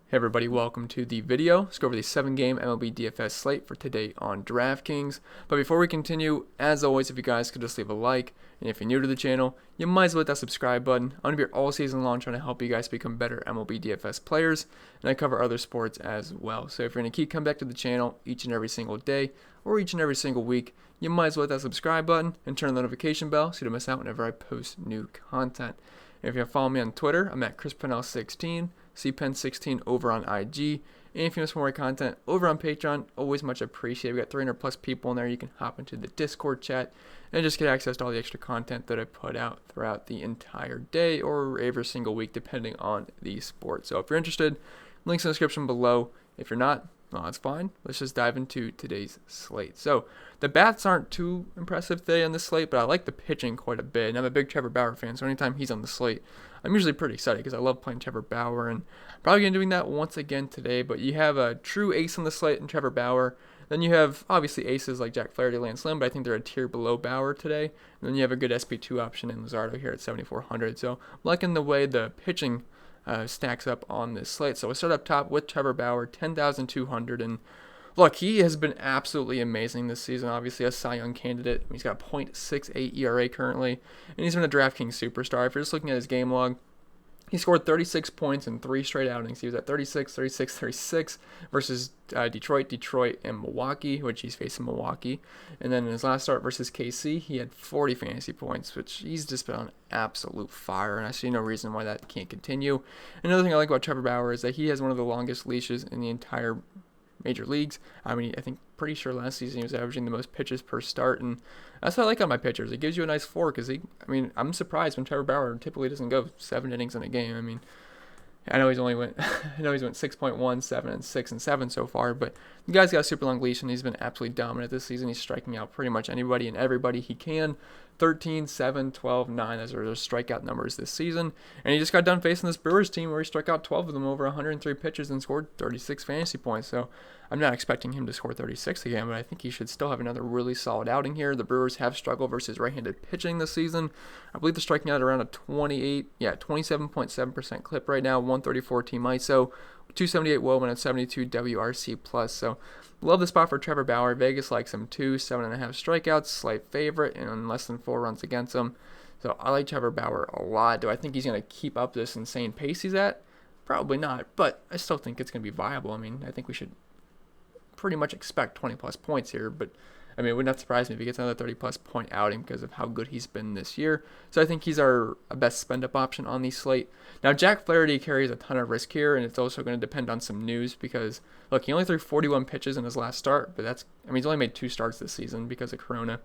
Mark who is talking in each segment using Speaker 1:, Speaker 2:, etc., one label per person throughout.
Speaker 1: Hey everybody, welcome to the video. Let's go over the 7-game MLB DFS slate for today on Draftkings. But before we continue, as always, if you guys could just leave a like, and if you're new to the channel, you might as well hit that subscribe button. I'm going to be here all season long trying to help you guys become better MLB DFS players, and I cover other sports as well. So if you're going to keep coming back to the channel each and every single day, or each and every single week, you might as well hit that subscribe button and turn on the notification bell so you don't miss out whenever I post new content. And if you follow me on Twitter, I'm at Pennell16. CPen16 over on IG. And if you want some more content over on Patreon, always much appreciated. We got 300 plus people in there. You can hop into the Discord chat and just get access to all the extra content that I put out throughout the entire day or every single week, depending on the sport. So if you're interested, links in the description below. If you're not, well, that's fine. Let's just dive into today's slate. So the bats aren't too impressive today on this slate, but I like the pitching quite a bit. And I'm a big Trevor Bauer fan, so anytime he's on the slate, I'm usually pretty excited because I love playing Trevor Bauer, and probably going to be doing that once again today. But you have a true ace on the slate in Trevor Bauer. Then you have obviously aces like Jack Flaherty, Lancelin, but I think they're a tier below Bauer today. And then you have a good SP2 option in Luzardo here at 7,400. So I'm liking the way the pitching stacks up on this slate. So we start up top with Trevor Bauer, 10,200, and look, he has been absolutely amazing this season. Obviously, a Cy Young candidate. He's got a .68 ERA currently, and he's been a DraftKings superstar. If you're just looking at his game log, he scored 36 points in 3 straight outings. He was at 36, 36, 36 versus Detroit, and Milwaukee, which he's facing Milwaukee. And then in his last start versus KC, he had 40 fantasy points, which he's just been on absolute fire, and I see no reason why that can't continue. Another thing I like about Trevor Bauer is that he has one of the longest leashes in the entire major leagues. I mean, I think pretty sure last season he was averaging the most pitches per start, and that's what I like on my pitchers. It gives you a nice floor because I'm surprised when Trevor Bauer typically doesn't go 7 innings in a game. I mean, I know he's went 6.1, 7, and 6 and 7 so far, but the guy's got a super long leash and he's been absolutely dominant this season. He's striking out pretty much anybody and everybody he can. 13, 7, 12, 9 as are their strikeout numbers this season. And he just got done facing this Brewers team where he struck out 12 of them over 103 pitches and scored 36 fantasy points. So I'm not expecting him to score 36 again, but I think he should still have another really solid outing here. The Brewers have struggled versus right-handed pitching this season. I believe they're striking out around a 27.7% clip right now, 134 team ISO, 278 Woven at 72 WRC plus. So love the spot for Trevor Bauer. Vegas likes him too. 7.5 strikeouts, slight favorite, and less than 4 runs against him. So I like Trevor Bauer a lot. Do I think he's going to keep up this insane pace he's at? Probably not, but I still think it's going to be viable. I mean, I think we should pretty much expect 20 plus points here, but I mean, it would not surprise me if he gets another 30 plus point outing because of how good he's been this year. So I think he's our best spend up option on the slate. Now, Jack Flaherty carries a ton of risk here, and it's also going to depend on some news because, look, he only threw 41 pitches in his last start, but he's only made 2 starts this season because of Corona,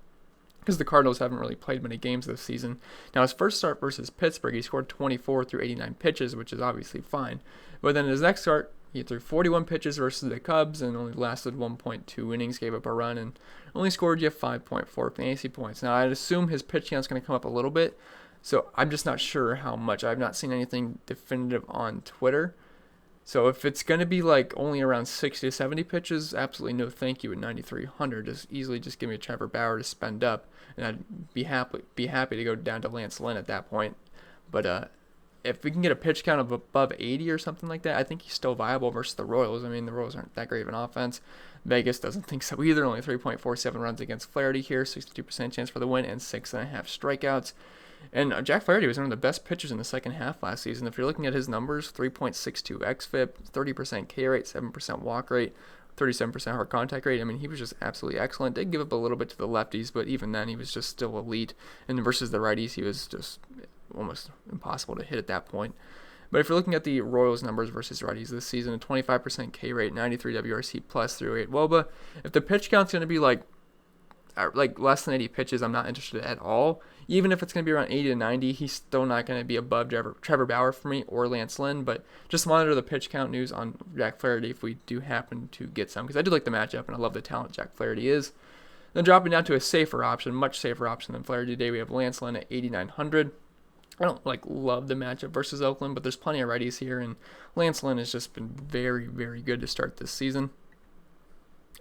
Speaker 1: because the Cardinals haven't really played many games this season. Now, his first start versus Pittsburgh, he scored 24 through 89 pitches, which is obviously fine. But then his next start, he threw 41 pitches versus the Cubs and only lasted 1.2 innings, gave up a run, and only scored you 5.4 fantasy points. Now, I'd assume his pitch count's going to come up a little bit, so I'm just not sure how much. I've not seen anything definitive on Twitter. So if it's going to be like only around 60 to 70 pitches, absolutely no thank you at 9,300. Just easily just give me a Trevor Bauer to spend up, and I'd be happy to go down to Lancelin at that point. But if we can get a pitch count of above 80 or something like that, I think he's still viable versus the Royals. I mean, the Royals aren't that great of an offense. Vegas doesn't think so either. Only 3.47 runs against Flaherty here, 62% chance for the win, and 6.5 strikeouts. And Jack Flaherty was one of the best pitchers in the second half last season. If you're looking at his numbers, 3.62 xFIP, 30% K rate, 7% walk rate, 37% hard contact rate. I mean, he was just absolutely excellent. Did give up a little bit to the lefties, but even then, he was just still elite. And versus the righties, he was just almost impossible to hit at that point. But if you're looking at the Royals numbers versus righties this season, a 25% K rate, 93 WRC plus, 308 WOBA. If the pitch count's going to be like less than 80 pitches, I'm not interested at all. Even if it's going to be around 80 to 90, he's still not going to be above Trevor Bauer for me or Lancelin. But just monitor the pitch count news on Jack Flaherty if we do happen to get some, because I do like the matchup and I love the talent Jack Flaherty is. Then dropping down to a safer option, much safer option than Flaherty today, we have Lancelin at 8,900. I don't love the matchup versus Oakland, but there's plenty of righties here, and Lancelin has just been very, very good to start this season.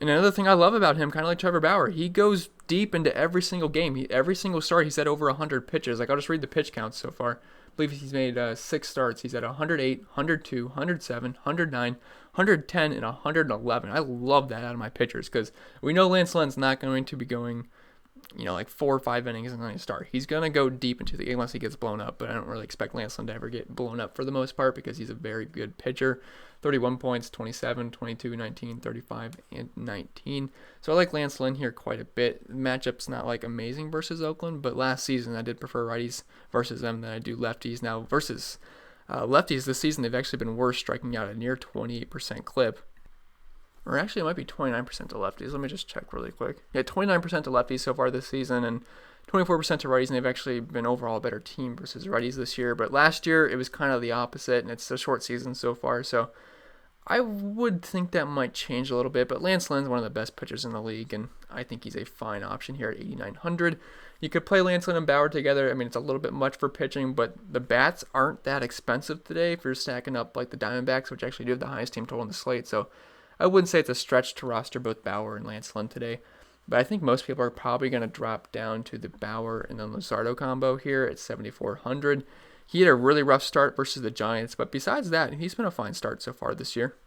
Speaker 1: And another thing I love about him, kind of like Trevor Bauer, he goes deep into every single game. Every single start, he's had over 100 pitches. I'll just read the pitch counts so far. believe he's made 6 starts. He's at 108, 102, 107, 109, 110, and 111. I love that out of my pitchers because we know Lancelin's not going to be going, like 4 or 5 innings and then start. He's going to go deep into the game unless he gets blown up, but I don't really expect Lancelin to ever get blown up for the most part because he's a very good pitcher. 31 points, 27, 22, 19, 35, and 19. So I like Lancelin here quite a bit. The matchup's not like amazing versus Oakland, but last season I did prefer righties versus them than I do lefties. Now versus lefties this season, they've actually been worse, striking out a near 28% clip. Or actually, it might be 29% to lefties. Let me just check really quick. Yeah, 29% to lefties so far this season, and 24% to righties, and they've actually been overall a better team versus righties this year. But last year, it was kind of the opposite, and it's a short season so far, so I would think that might change a little bit. But Lancelin's one of the best pitchers in the league, and I think he's a fine option here at 8,900. You could play Lancelin and Bauer together. I mean, it's a little bit much for pitching, but the bats aren't that expensive today if you're stacking up like the Diamondbacks, which actually do have the highest team total on the slate, so I wouldn't say it's a stretch to roster both Bauer and Lancelin today, but I think most people are probably going to drop down to the Bauer and then Luzardo combo here at 7,400. He had a really rough start versus the Giants, but besides that, he's been a fine start so far this year.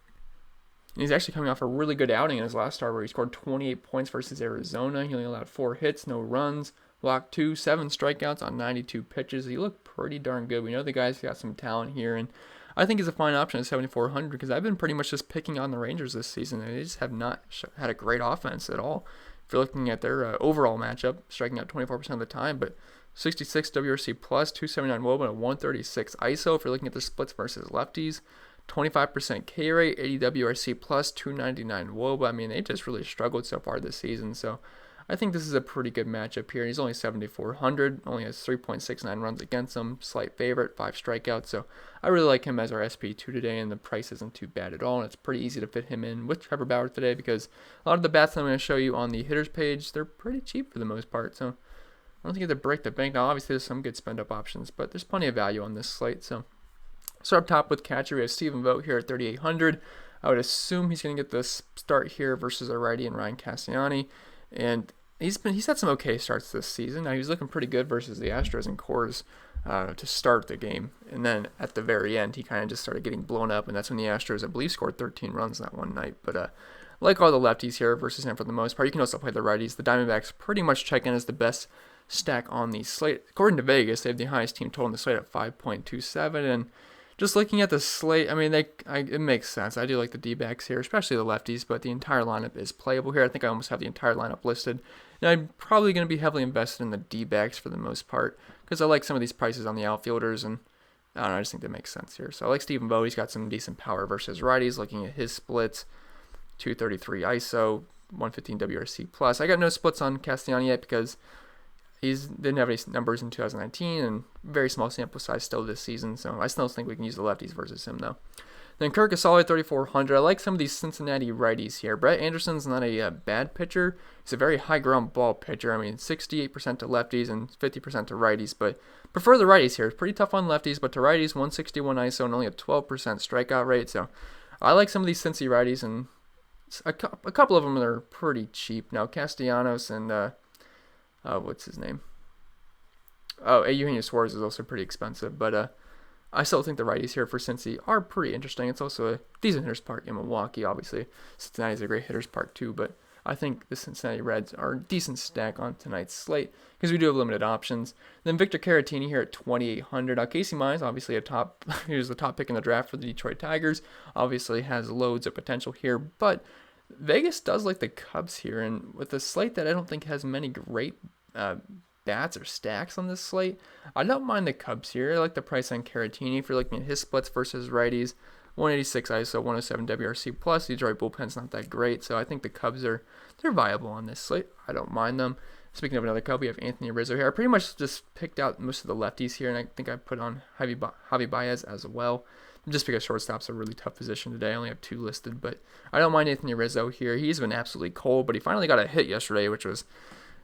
Speaker 1: And he's actually coming off a really good outing in his last start where he scored 28 points versus Arizona. He only allowed 4 hits, no runs, walked 2, 7 strikeouts on 92 pitches. He looked pretty darn good. We know the guy's got some talent here, and I think he's a fine option at 7,400 because I've been pretty much just picking on the Rangers this season, and they just have not had a great offense at all. If you're looking at their overall matchup, striking out 24% of the time, but 66 WRC plus, 279 WOBA, and 136 ISO. If you're looking at the splits versus lefties, 25% K rate, 80 WRC plus, 299 WOBA. I mean, they just really struggled so far this season, so I think this is a pretty good matchup here. He's only 7,400, only has 3.69 runs against him, slight favorite, 5 strikeouts. So I really like him as our SP2 today, and the price isn't too bad at all. And it's pretty easy to fit him in with Trevor Bauer today because a lot of the bats that I'm going to show you on the hitters page, they're pretty cheap for the most part. So I don't think you have to break the bank. Now, obviously, there's some good spend-up options, but there's plenty of value on this slate. So up top with catcher, we have Stephen Vogt here at 3,800. I would assume he's going to get the start here versus a righty and Ryan Castellani. And he's had some okay starts this season. Now, he was looking pretty good versus the Astros and Coors to start the game. And then at the very end, he kind of just started getting blown up. And that's when the Astros, I believe, scored 13 runs that one night. But like all the lefties here versus him for the most part, you can also play the righties. The Diamondbacks pretty much check in as the best stack on the slate. According to Vegas, they have the highest team total on the slate at 5.27. And just looking at the slate, I mean, it makes sense. I do like the D-backs here, especially the lefties, but the entire lineup is playable here. I think I almost have the entire lineup listed. And I'm probably going to be heavily invested in the D-backs for the most part because I like some of these prices on the outfielders, and I don't know, I just think that makes sense here. So I like Stephen Vogt. He's got some decent power versus righties. Looking at his splits, 233 ISO, 115 WRC plus. I got no splits on Castellani yet because he didn't have any numbers in 2019 and very small sample size still this season, so I still think we can use the lefties versus him though. Then Kirk Casale at 3,400. I like some of these Cincinnati righties here. Brett Anderson's not a bad pitcher. He's a very high ground ball pitcher. I mean, 68% to lefties and 50% to righties, but prefer the righties here. It's pretty tough on lefties, but to righties, 161 ISO and only a 12% strikeout rate. So I like some of these Cincy righties, and a couple of them are pretty cheap. Now, Castellanos and what's his name? Oh, Eugenio Suarez is also pretty expensive, but I still think the righties here for Cincy are pretty interesting. It's also a decent hitter's park in Milwaukee. Obviously, Cincinnati's a great hitter's park too, but I think the Cincinnati Reds are a decent stack on tonight's slate because we do have limited options. Then Victor Caratini here at 2,800. Now, Casey Mize, obviously he was the top pick in the draft for the Detroit Tigers. Obviously has loads of potential here, but Vegas does like the Cubs here, and with a slate that I don't think has many great bats or stacks on this slate, I don't mind the Cubs here. I like the price on Caratini if you're looking at his splits versus righties. 186 ISO, 107 WRC plus. The Detroit bullpen's not that great, so I think the Cubs they're viable on this slate. I don't mind them. Speaking of another Cub, we have Anthony Rizzo here. I pretty much just picked out most of the lefties here, and I think I put on Javi Baez as well, just because shortstop's a really tough position today. I only have 2 listed, but I don't mind Anthony Rizzo here. He's been absolutely cold, but he finally got a hit yesterday, which was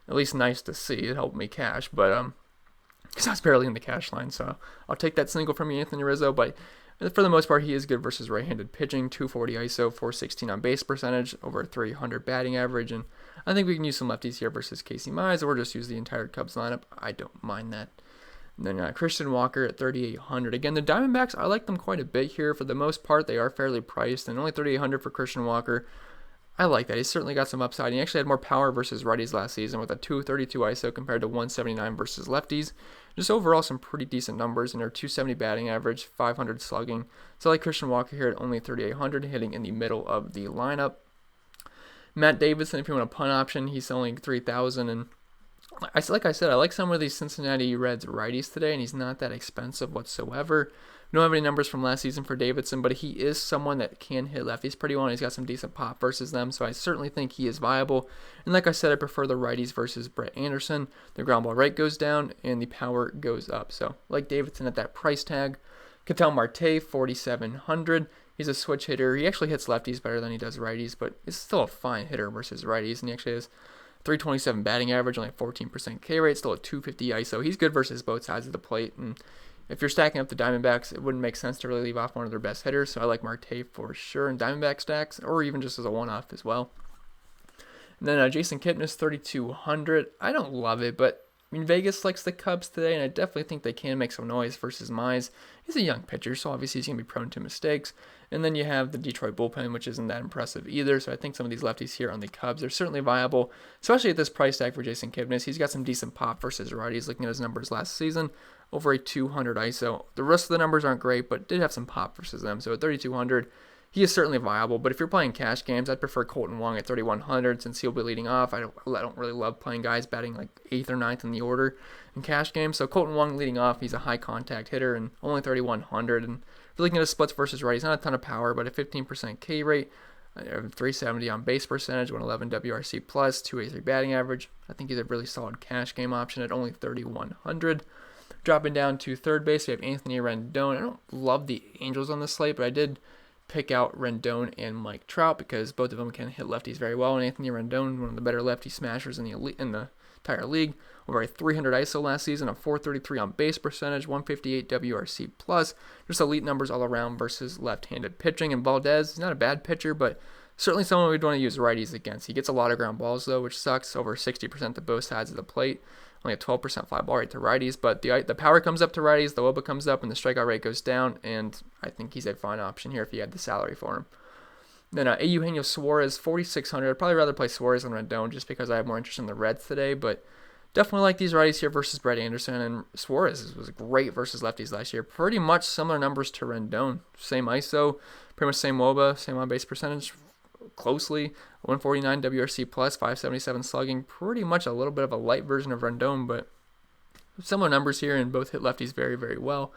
Speaker 1: at least nice to see. It helped me cash, but because I was barely in the cash line, so I'll take that single from you, Anthony Rizzo. But for the most part, he is good versus right-handed pitching. 240 ISO, 416 on base percentage, over 300 batting average, and I think we can use some lefties here versus Casey Mize, or just use the entire Cubs lineup. I don't mind that. And then Christian Walker at 3,800. Again, the Diamondbacks, I like them quite a bit here. For the most part, they are fairly priced, and only 3,800 for Christian Walker. I like that. He's certainly got some upside. He actually had more power versus righties last season with a 232 ISO compared to 179 versus lefties. Just overall, some pretty decent numbers in their 270 batting average, 500 slugging. So I like Christian Walker here at only 3,800, hitting in the middle of the lineup. Matt Davidson, if you want a punt option, he's only 3,000. And like I said, I like some of these Cincinnati Reds righties today, and he's not that expensive whatsoever. We don't have any numbers from last season for Davidson, but he is someone that can hit lefties pretty well, and he's got some decent pop versus them, so I certainly think he is viable. And like I said, I prefer the righties versus Brett Anderson. The ground ball rate goes down, and the power goes up. So like Davidson at that price tag. Ketel Marte, 4,700. He's a switch hitter. He actually hits lefties better than he does righties, but it's still a fine hitter versus righties, and he actually has 327 batting average, only a 14% K rate, still a 250 ISO. He's good versus both sides of the plate, and if you're stacking up the Diamondbacks, it wouldn't make sense to really leave off one of their best hitters, so I like Marte for sure in Diamondback stacks, or even just as a one-off as well. And then Jason Kipnis, 3,200. I don't love it, but I mean, Vegas likes the Cubs today, and I definitely think they can make some noise versus Mize. He's a young pitcher, so obviously he's going to be prone to mistakes. And then you have the Detroit bullpen, which isn't that impressive either, so I think some of these lefties here on the Cubs are certainly viable, especially at this price tag for Jason Kipnis. He's got some decent pop versus righties, looking at his numbers last season, over a 200 ISO. The rest of the numbers aren't great, but did have some pop versus them, so at 3,200, he is certainly viable, but if you're playing cash games, I'd prefer Colton Wong at 3,100 since he'll be leading off. I don't really love playing guys batting like 8th or 9th in the order in cash games, so Colton Wong leading off, he's a high contact hitter and only 3,100, and if you're looking at his splits versus righties, not a ton of power, but a 15% K rate, 370 on base percentage, 111 WRC plus, 283 batting average. I think he's a really solid cash game option at only 3,100. Dropping down to third base, we have Anthony Rendon. I don't love the Angels on this slate, but I did pick out Rendon and Mike Trout because both of them can hit lefties very well. And Anthony Rendon, one of the better lefty smashers in the entire league, over a 300 ISO last season, a 433 on base percentage, 158 WRC plus. Just elite numbers all around versus left-handed pitching. And Valdez, he's not a bad pitcher, but certainly someone we'd want to use righties against. He gets a lot of ground balls though, which sucks. Over 60% to both sides of the plate. Only a 12% fly ball rate to righties, but the power comes up to righties, the WOBA comes up, and the strikeout rate goes down, and I think he's a fine option here if you had the salary for him. Then Eugenio Suarez, 4,600. I'd probably rather play Suarez than Rendon just because I have more interest in the Reds today, but definitely like these righties here versus Brett Anderson, and Suarez was great versus lefties last year. Pretty much similar numbers to Rendon. Same ISO, pretty much same WOBA, same on-base percentage, closely, 149 WRC plus, 577 slugging, pretty much a little bit of a light version of Rendon, but similar numbers here, and both hit lefties very, very well.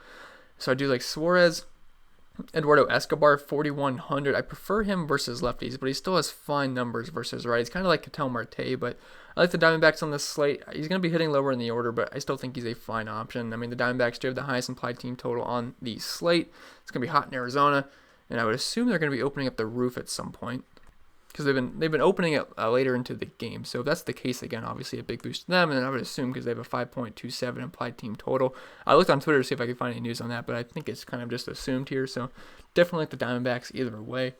Speaker 1: So I do like Suarez. Eduardo Escobar, 4,100. I prefer him versus lefties, but he still has fine numbers versus righties, kind of like Ketel Marte, but I like the Diamondbacks on this slate. He's going to be hitting lower in the order, but I still think he's a fine option. I mean, the Diamondbacks do have the highest implied team total on the slate. It's going to be hot in Arizona, and I would assume they're going to be opening up the roof at some point, because they've been opening it later into the game. So if that's the case, again, obviously a big boost to them, and then I would assume because they have a 5.27 implied team total. I looked on Twitter to see if I could find any news on that, but I think it's kind of just assumed here. So definitely like the Diamondbacks either way.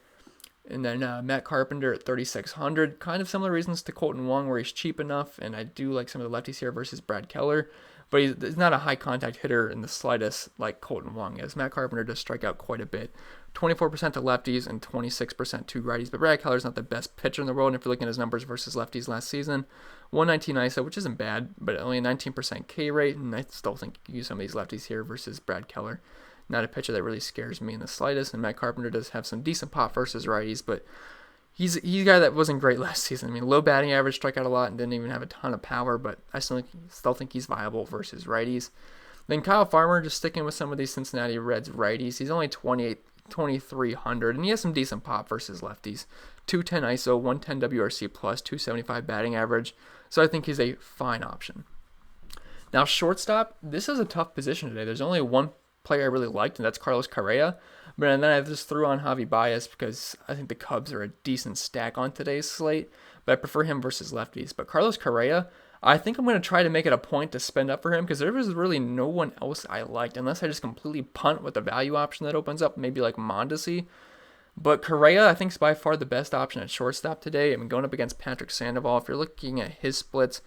Speaker 1: And then Matt Carpenter at 3,600. Kind of similar reasons to Colton Wong, where he's cheap enough, and I do like some of the lefties here versus Brad Keller. But he's not a high contact hitter in the slightest like Colton Wong is. Matt Carpenter does strike out quite a bit. 24% to lefties and 26% to righties. But Brad Keller's not the best pitcher in the world. And if you're looking at his numbers versus lefties last season, 119 ISO, which isn't bad, but only a 19% K rate. And I still think you use some of these lefties here versus Brad Keller. Not a pitcher that really scares me in the slightest. And Matt Carpenter does have some decent pop versus righties, but he's a guy that wasn't great last season. I mean, low batting average, struck out a lot, and didn't even have a ton of power, but I still think he's viable versus righties. Then Kyle Farmer, just sticking with some of these Cincinnati Reds righties. He's only 2,300, and he has some decent pop versus lefties. 210 ISO, 110 WRC plus, 275 batting average. So I think he's a fine option. Now, shortstop, this is a tough position today. There's only one player I really liked, and that's Carlos Correa. But then I just threw on Javi Baez because I think the Cubs are a decent stack on today's slate, but I prefer him versus lefties. But Carlos Correa, I think I'm going to try to make it a point to spend up for him because there was really no one else I liked unless I just completely punt with the value option that opens up, maybe like Mondesi. But Correa, I think, is by far the best option at shortstop today. I mean, going up against Patrick Sandoval, if you're looking at his splits,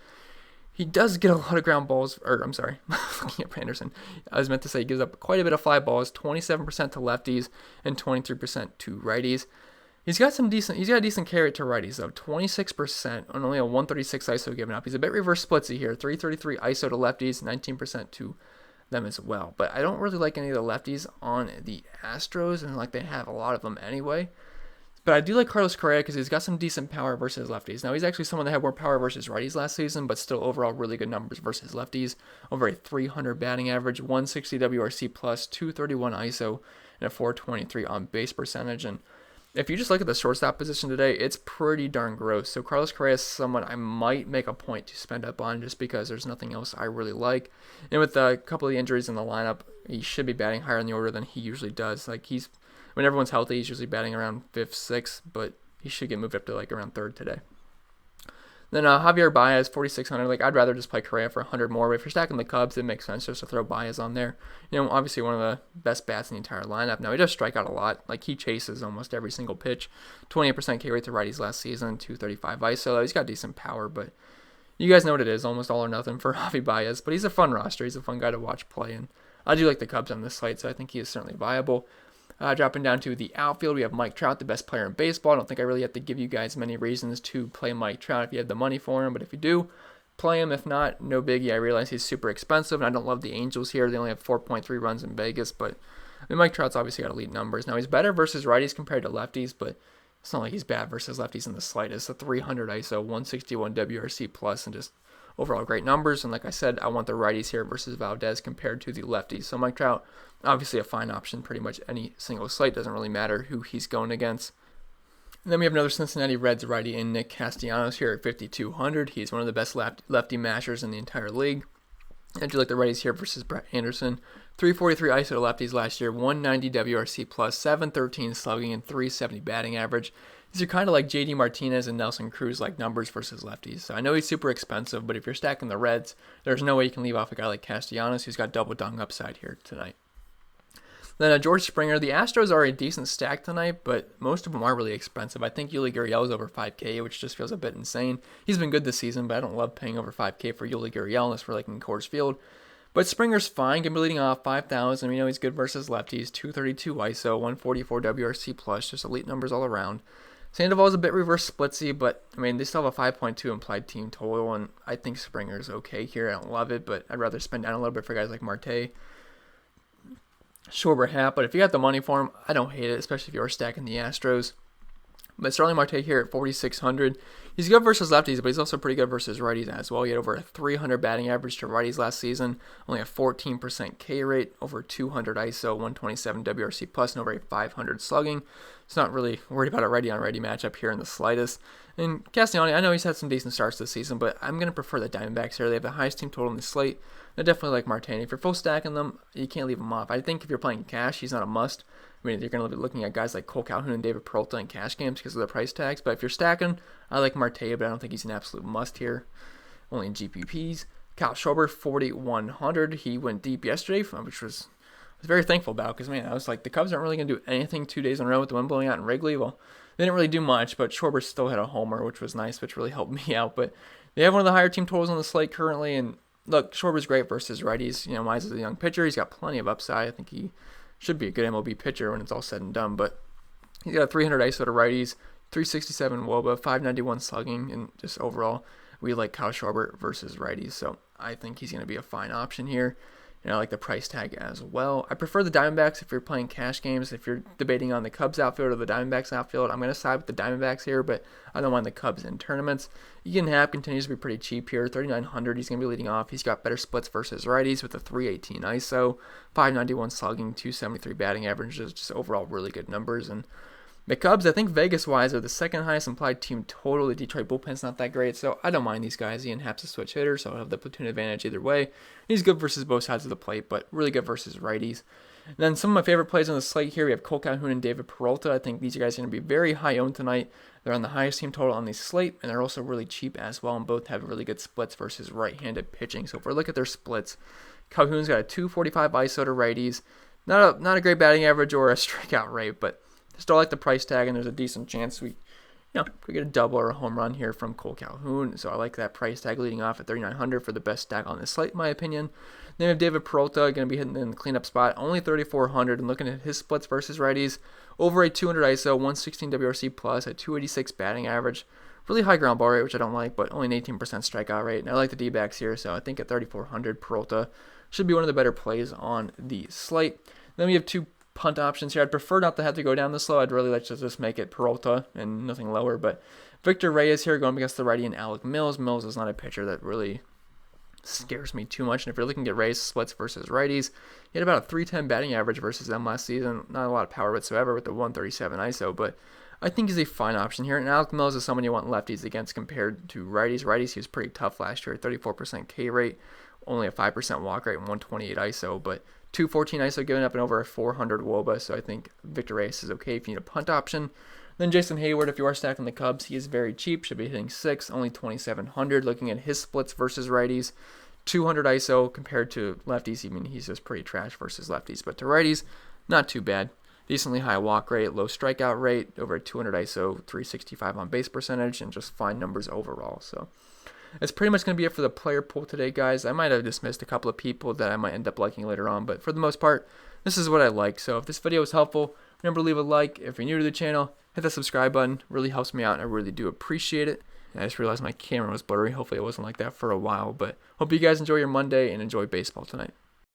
Speaker 1: He does get a lot of ground balls, or I'm sorry, looking at Anderson. I was meant to say he gives up quite a bit of fly balls, 27% to lefties and 23% to righties. He's got a decent carry to righties though, 26% on only a 136 ISO given up. He's a bit reverse splitsy here, 333 ISO to lefties, 19% to them as well. But I don't really like any of the lefties on the Astros, and like they have a lot of them anyway. But I do like Carlos Correa because he's got some decent power versus lefties. Now, he's actually someone that had more power versus righties last season, but still overall really good numbers versus lefties. Over a 300 batting average, 160 WRC plus, 231 ISO, and a 423 on base percentage. And if you just look at the shortstop position today, it's pretty darn gross. So Carlos Correa is someone I might make a point to spend up on just because there's nothing else I really like. And with a couple of the injuries in the lineup, he should be batting higher in the order than he usually does. Like when everyone's healthy, he's usually batting around 5th, 6th, but he should get moved up to like around 3rd today. Then Javier Baez, 4,600. Like, I'd rather just play Correa for 100 more. But if you're stacking the Cubs, it makes sense just to throw Baez on there. You know, obviously one of the best bats in the entire lineup. Now, he does strike out a lot. Like, he chases almost every single pitch. 28% K rate to righties last season, 235 ISO. He's got decent power, but you guys know what it is. Almost all or nothing for Javi Baez. But he's a fun roster. He's a fun guy to watch play. And I do like the Cubs on this slate, so I think he is certainly viable. Dropping down to the outfield, we have Mike Trout, the best player in baseball. I don't think I really have to give you guys many reasons to play Mike Trout if you have the money for him, but if you do, play him. If not, no biggie. I realize he's super expensive, and I don't love the Angels here. They only have 4.3 runs in Vegas, but Mike Trout's obviously got elite numbers. Now, he's better versus righties compared to lefties, but it's not like he's bad versus lefties in the slightest. A 300 ISO, 161 WRC plus, and just overall great numbers. And like I said, I want the righties here versus Valdez compared to the lefties. So Mike Trout, obviously a fine option pretty much any single slate. Doesn't really matter who he's going against. And then we have another Cincinnati Reds righty in Nick Castellanos here at 5,200. He's one of the best lefty mashers in the entire league. I do like the righties here versus Brett Anderson. 343 ISO to lefties last year, 190 WRC plus, 713 slugging, and 370 batting average. These are kind of like JD Martinez and Nelson Cruz like numbers versus lefties. So I know he's super expensive, but if you're stacking the Reds, there's no way you can leave off a guy like Castellanos who's got double dong upside here tonight. Then George Springer. The Astros are a decent stack tonight, but most of them are really expensive. I think Yuli Gurriel is over 5K, which just feels a bit insane. He's been good this season, but I don't love paying over 5K for Yuli Gurriel unless we're like in Coors Field. But Springer's fine. Can be leading off 5,000. We know he's good versus lefties. 232 ISO, 144 WRC plus. Just elite numbers all around. Sandoval's a bit reverse splitsy, but I mean, they still have a 5.2 implied team total, and I think Springer's okay here. I don't love it, but I'd rather spend down a little bit for guys like Marte. Schwarber hat, but if you got the money for him, I don't hate it, especially if you are stacking the Astros. But Starling Marte here at 4,600. He's good versus lefties, but he's also pretty good versus righties as well. He had over a 300 batting average to righties last season, only a 14% K rate, over 200 ISO, 127 WRC plus, and over a 500 slugging. It's not really worried about a righty-on-righty matchup here in the slightest. And Castellani, I know he's had some decent starts this season, but I'm going to prefer the Diamondbacks here. They have the highest team total in the slate. I definitely like Marte. If you're full stacking them, you can't leave him off. I think if you're playing cash, he's not a must. I mean, you're going to be looking at guys like Cole Calhoun and David Peralta in cash games because of the price tags. But if you're stacking, I like Marte, but I don't think he's an absolute must here. Only in GPPs. Kyle Schwarber, 4,100. He went deep yesterday, which I was very thankful about because, man, I was like, the Cubs aren't really going to do anything 2 days in a row with the wind blowing out in Wrigley. Well, they didn't really do much, but Schwarber still had a homer, which was nice, which really helped me out. But they have one of the higher team totals on the slate currently, and look, Schwarber's great versus righties. You know, Mize is a young pitcher. He's got plenty of upside. I think he should be a good MLB pitcher when it's all said and done. But he's got a 300 ISO to righties, 367 WOBA, 591 slugging, and just overall, we like Kyle Schwarber versus righties. So I think he's going to be a fine option here. And I like the price tag as well. I prefer the Diamondbacks if you're playing cash games. If you're debating on the Cubs outfield or the Diamondbacks outfield, I'm going to side with the Diamondbacks here, but I don't mind the Cubs in tournaments. Egan Happ continues to be pretty cheap here, 3,900. He's going to be leading off. He's got better splits versus righties with a 318 ISO, 591 slugging, 273 batting average. Just overall really good numbers. And the Cubs, I think Vegas-wise, are the second highest implied team total. The Detroit bullpen's not that great, so I don't mind these guys. Ian Happ's a switch hitter, so I'll have the platoon advantage either way. He's good versus both sides of the plate, but really good versus righties. And then some of my favorite plays on the slate here, we have Cole Calhoun and David Peralta. I think these guys are going to be very high owned tonight. They're on the highest team total on the slate, and they're also really cheap as well, and both have really good splits versus right-handed pitching. So if we look at their splits, Calhoun's got a 245 ISO to righties. Not a great batting average or a strikeout rate, but still like the price tag, and there's a decent chance we could get a double or a home run here from Cole Calhoun. So I like that price tag leading off at 3,900 for the best stack on this slate, in my opinion. Then we have David Peralta going to be hitting in the cleanup spot, only 3,400, and looking at his splits versus righties, over a 200 ISO, 116 WRC plus, a 286 batting average. Really high ground ball rate, which I don't like, but only an 18% strikeout rate. And I like the D-backs here, so I think at 3,400, Peralta should be one of the better plays on the slate. Then we have two punt options here. I'd prefer not to have to go down this low. I'd really like to just make it Peralta and nothing lower. But Victor Reyes here going against the righty and Alec Mills. Mills is not a pitcher that really scares me too much. And if you're looking at Reyes splits versus righties, he had about a 310 batting average versus them last season. Not a lot of power whatsoever with the 137 ISO, but I think he's a fine option here. And Alec Mills is someone you want lefties against compared to righties. Righties, he was pretty tough last year, 34% K rate, only a 5% walk rate, and 128 ISO, but 214 ISO giving up and over a 400 WOBA. So I think Victor Reyes is okay if you need a punt option. Then Jason Hayward, if you are stacking the Cubs, he is very cheap, should be hitting 6, only 2,700. Looking at his splits versus righties, 200 ISO compared to lefties. I mean, he's just pretty trash versus lefties, but to righties, not too bad. Decently high walk rate, low strikeout rate, over 200 ISO, 365 on base percentage, and just fine numbers overall. So that's pretty much going to be it for the player pool today, guys. I might have dismissed a couple of people that I might end up liking later on, but for the most part, this is what I like. So if this video was helpful, remember to leave a like. If you're new to the channel, hit that subscribe button. It really helps me out, and I really do appreciate it. And I just realized my camera was blurry. Hopefully it wasn't like that for a while, but hope you guys enjoy your Monday and enjoy baseball tonight.